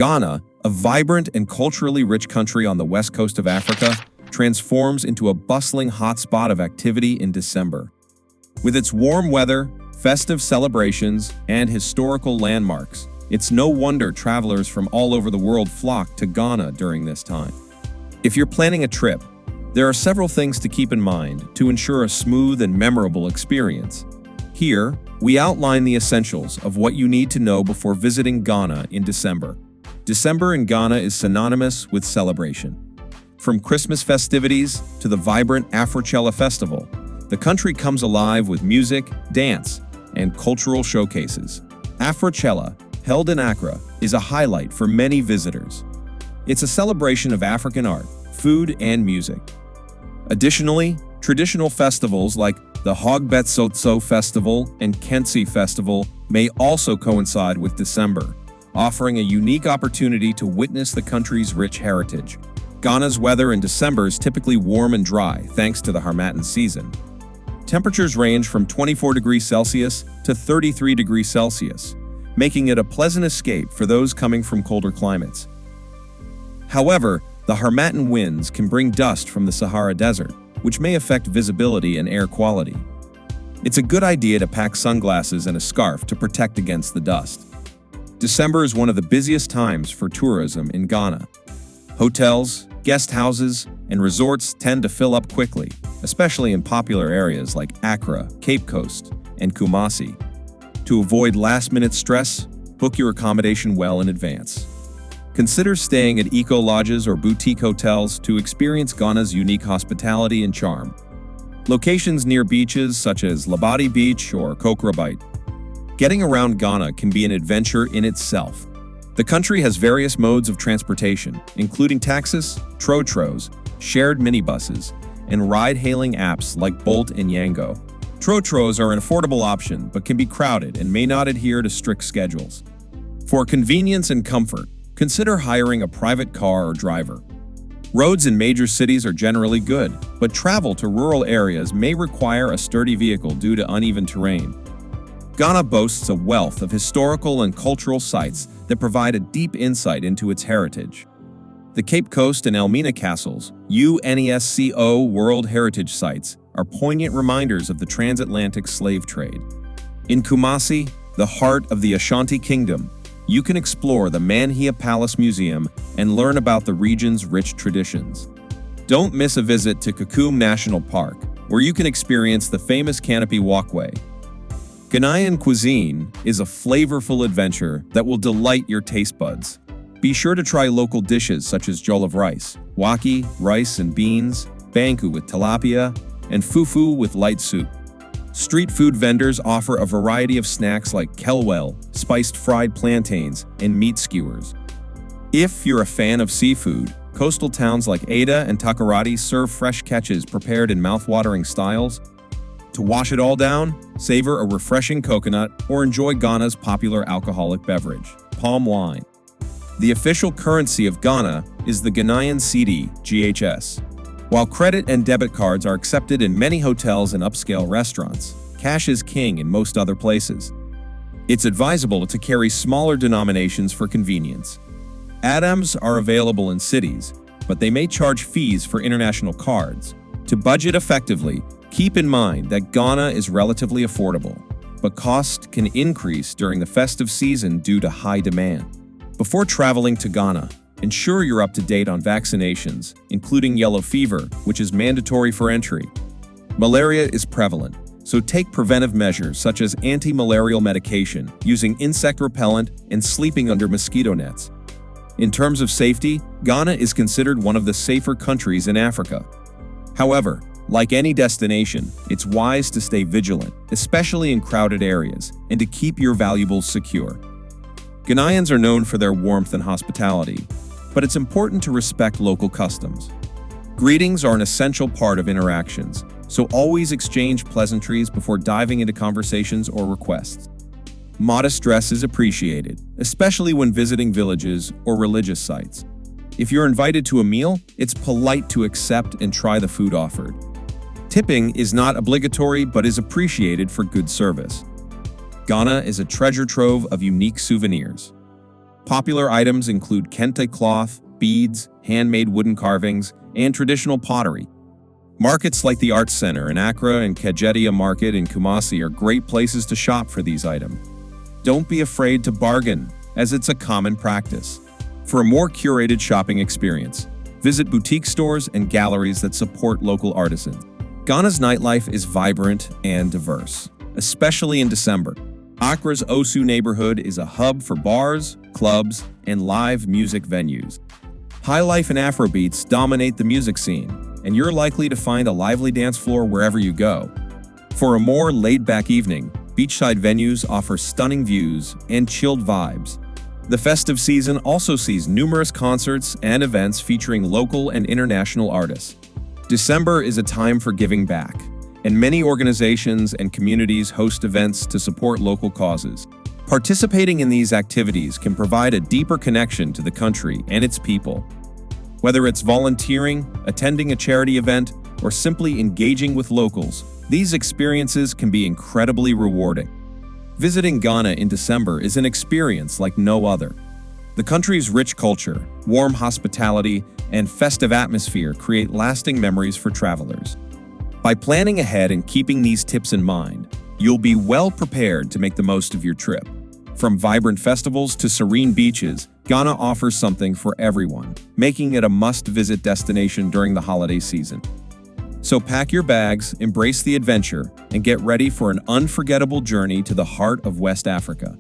Ghana, a vibrant and culturally rich country on the west coast of Africa, transforms into a bustling hotspot of activity in December. With its warm weather, festive celebrations, and historical landmarks, it's no wonder travelers from all over the world flock to Ghana during this time. If you're planning a trip, there are several things to keep in mind to ensure a smooth and memorable experience. Here, we outline the essentials of what you need to know before visiting Ghana in December. December in Ghana is synonymous with celebration. From Christmas festivities to the vibrant Afrochella festival, the country comes alive with music, dance, and cultural showcases. Afrochella, held in Accra, is a highlight for many visitors. It's a celebration of African art, food, and music. Additionally, traditional festivals like the Hogbetsotso Festival and Kentsi Festival may also coincide with December, offering a unique opportunity to witness the country's rich heritage. Ghana's weather in December is typically warm and dry thanks to the Harmattan season. Temperatures range from 24 degrees Celsius to 33 degrees Celsius, making it a pleasant escape for those coming from colder climates. However, the Harmattan winds can bring dust from the Sahara Desert, which may affect visibility and air quality. It's a good idea to pack sunglasses and a scarf to protect against the dust. December is one of the busiest times for tourism in Ghana. Hotels, guest houses, and resorts tend to fill up quickly, especially in popular areas like Accra, Cape Coast, and Kumasi. To avoid last-minute stress, book your accommodation well in advance. Consider staying at eco-lodges or boutique hotels to experience Ghana's unique hospitality and charm. Locations near beaches such as Labadi Beach or Kokrabite. Getting around Ghana can be an adventure in itself. The country has various modes of transportation, including taxis, trotros, shared minibuses, and ride-hailing apps like Bolt and Yango. Trotros are an affordable option but can be crowded and may not adhere to strict schedules. For convenience and comfort, consider hiring a private car or driver. Roads in major cities are generally good, but travel to rural areas may require a sturdy vehicle due to uneven terrain. Ghana boasts a wealth of historical and cultural sites that provide a deep insight into its heritage. The Cape Coast and Elmina Castles, UNESCO World Heritage Sites, are poignant reminders of the transatlantic slave trade. In Kumasi, the heart of the Ashanti Kingdom, you can explore the Manhia Palace Museum and learn about the region's rich traditions. Don't miss a visit to Kakum National Park, where you can experience the famous Canopy Walkway. Ghanaian cuisine is a flavorful adventure that will delight your taste buds. Be sure to try local dishes such as jollof rice, waki, rice and beans, banku with tilapia, and fufu with light soup. Street food vendors offer a variety of snacks like kelwel, spiced fried plantains, and meat skewers. If you're a fan of seafood, coastal towns like Ada and Takoradi serve fresh catches prepared in mouth-watering styles. To wash it all down, savor a refreshing coconut or enjoy Ghana's popular alcoholic beverage, palm wine. The official currency of Ghana is the Ghanaian cedi, GHS. While credit and debit cards are accepted in many hotels and upscale restaurants, cash is king in most other places. It's advisable to carry smaller denominations for convenience. ATMs are available in cities, but they may charge fees for international cards. To budget effectively, keep in mind that Ghana is relatively affordable, but costs can increase during the festive season due to high demand. Before traveling to Ghana, ensure you're up to date on vaccinations, including yellow fever, which is mandatory for entry. Malaria is prevalent, so take preventive measures such as anti-malarial medication, using insect repellent, and sleeping under mosquito nets. In terms of safety, Ghana is considered one of the safer countries in Africa. However, like any destination, it's wise to stay vigilant, especially in crowded areas, and to keep your valuables secure. Ghanaians are known for their warmth and hospitality, but it's important to respect local customs. Greetings are an essential part of interactions, so always exchange pleasantries before diving into conversations or requests. Modest dress is appreciated, especially when visiting villages or religious sites. If you're invited to a meal, it's polite to accept and try the food offered. Tipping is not obligatory but is appreciated for good service. Ghana is a treasure trove of unique souvenirs. Popular items include kente cloth, beads, handmade wooden carvings, and traditional pottery. Markets like the Arts Center in Accra and Kejetia Market in Kumasi are great places to shop for these items. Don't be afraid to bargain, as it's a common practice. For a more curated shopping experience, visit boutique stores and galleries that support local artisans. Ghana's nightlife is vibrant and diverse, especially in December. Accra's Osu neighborhood is a hub for bars, clubs, and live music venues. Highlife and Afrobeats dominate the music scene, and you're likely to find a lively dance floor wherever you go. For a more laid-back evening, beachside venues offer stunning views and chilled vibes. The festive season also sees numerous concerts and events featuring local and international artists. December is a time for giving back, and many organizations and communities host events to support local causes. Participating in these activities can provide a deeper connection to the country and its people. Whether it's volunteering, attending a charity event, or simply engaging with locals, these experiences can be incredibly rewarding. Visiting Ghana in December is an experience like no other. The country's rich culture, warm hospitality, and festive atmosphere create lasting memories for travelers. By planning ahead and keeping these tips in mind, you'll be well prepared to make the most of your trip. From vibrant festivals to serene beaches, Ghana offers something for everyone, making it a must-visit destination during the holiday season. So pack your bags, embrace the adventure, and get ready for an unforgettable journey to the heart of West Africa.